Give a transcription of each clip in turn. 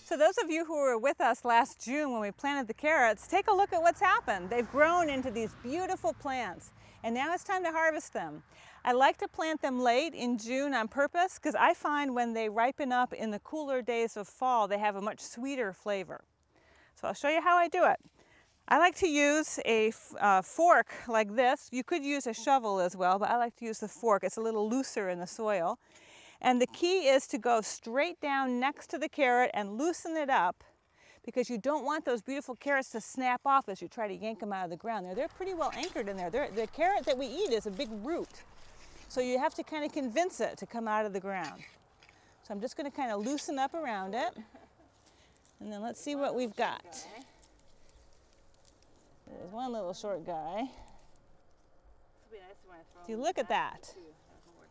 So those of you who were with us last June when we planted the carrots, take a look at what's happened. They've grown into these beautiful plants, and now it's time to harvest them. I like to plant them late in June on purpose because I find when they ripen up in the cooler days of fall, they have a much sweeter flavor. So I'll show you how I do it. I like to use a fork like this. You could use a shovel as well, but I like to use the fork. It's a little looser in the soil. And the key is to go straight down next to the carrot and loosen it up, because you don't want those beautiful carrots to snap off as you try to yank them out of the ground. They're pretty well anchored in there. The carrot that we eat is a big root. So you have to kind of convince it to come out of the ground. So I'm just going to kind of loosen up around it. And then let's see what we've got. There's one little short guy. See, look at that.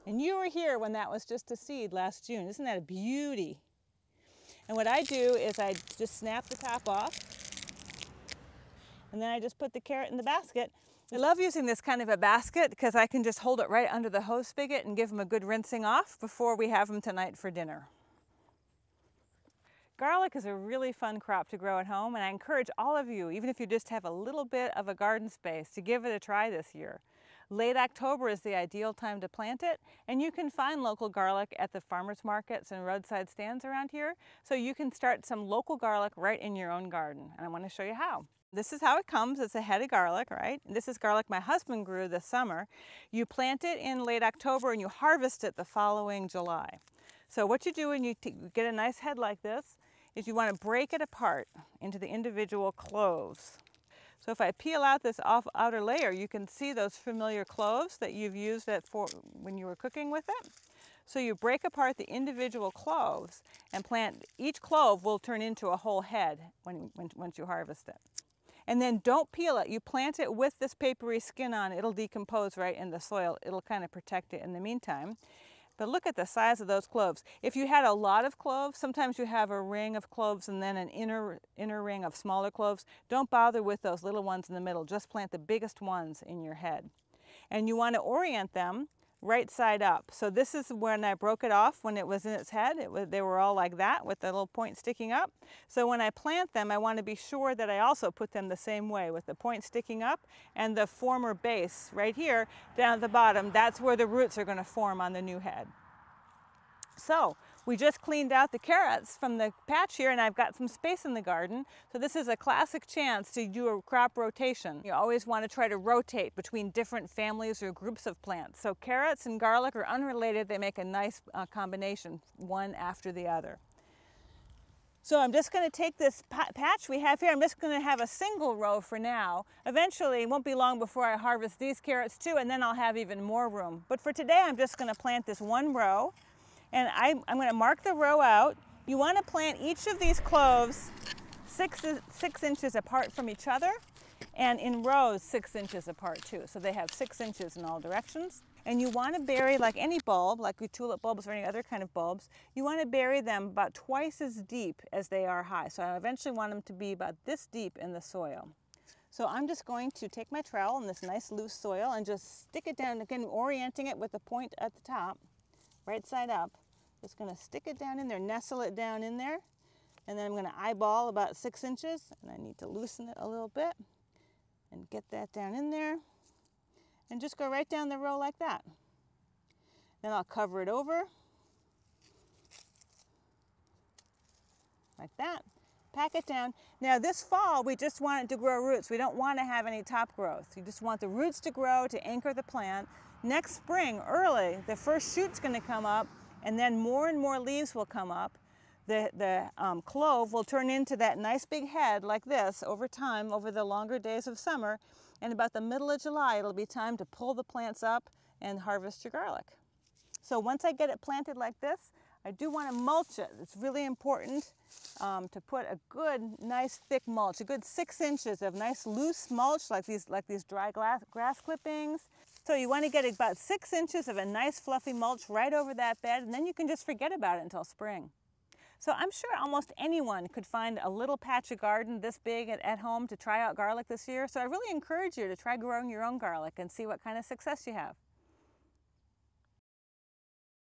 And you were here when that was just a seed last June. Isn't that a beauty? And what I do is I just snap the top off. And then I just put the carrot in the basket. I love using this kind of a basket because I can just hold it right under the hose spigot and give them a good rinsing off before we have them tonight for dinner. Garlic is a really fun crop to grow at home, and I encourage all of you, even if you just have a little bit of a garden space, to give it a try this year. Late October is the ideal time to plant it, and you can find local garlic at the farmers markets and roadside stands around here, so you can start some local garlic right in your own garden, and I want to show you how. This is how it comes. It's a head of garlic, right? This is garlic my husband grew this summer. You plant it in late October and you harvest it the following July. So what you do when you get a nice head like this is you want to break it apart into the individual cloves. So if I peel out this outer layer, you can see those familiar cloves that you've used when you were cooking with it. So you break apart the individual cloves and plant, each clove will turn into a whole head once you harvest it. And then don't peel it. You plant it with this papery skin on. It'll decompose right in the soil. It'll kind of protect it in the meantime. But look at the size of those cloves. If you had a lot of cloves, sometimes you have a ring of cloves and then an inner ring of smaller cloves. Don't bother with those little ones in the middle. Just plant the biggest ones in your head. And you want to orient them right side up. So this is when I broke it off when it was in its head. They were all like that with the little point sticking up. So when I plant them, I want to be sure that I also put them the same way with the point sticking up and the former base right here down at the bottom. That's where the roots are going to form on the new head. So we just cleaned out the carrots from the patch here, and I've got some space in the garden. So this is a classic chance to do a crop rotation. You always want to try to rotate between different families or groups of plants. So carrots and garlic are unrelated. They make a nice combination, one after the other. So I'm just going to take this patch we have here. I'm just going to have a single row for now. Eventually, it won't be long before I harvest these carrots too, and then I'll have even more room. But for today, I'm just going to plant this one row. And I'm going to mark the row out. You want to plant each of these cloves 6 inches apart from each other, and in rows 6 inches apart too. So they have 6 inches in all directions. And you want to bury, like any bulb, like your tulip bulbs or any other kind of bulbs, you want to bury them about twice as deep as they are high. So I eventually want them to be about this deep in the soil. So I'm just going to take my trowel in this nice loose soil and just stick it down, again orienting it with the point at the top. Right side up. Just going to stick it down in there, nestle it down in there, and then I'm going to eyeball about 6 inches, and I need to loosen it a little bit and get that down in there, and just go right down the row like that. Then I'll cover it over like that, pack it down. Now this fall we just want it to grow roots. We don't want to have any top growth. You just want the roots to grow to anchor the plant. Next spring, early, the first shoot's going to come up, and then more and more leaves will come up. The clove will turn into that nice big head like this over time, over the longer days of summer, and about the middle of July, it'll be time to pull the plants up and harvest your garlic. So once I get it planted like this, I do want to mulch it. It's really important to put a good, nice, thick mulch, a good 6 inches of nice, loose mulch like these dry grass clippings. So you want to get about 6 inches of a nice, fluffy mulch right over that bed, and then you can just forget about it until spring. So I'm sure almost anyone could find a little patch of garden this big at home to try out garlic this year. So I really encourage you to try growing your own garlic and see what kind of success you have.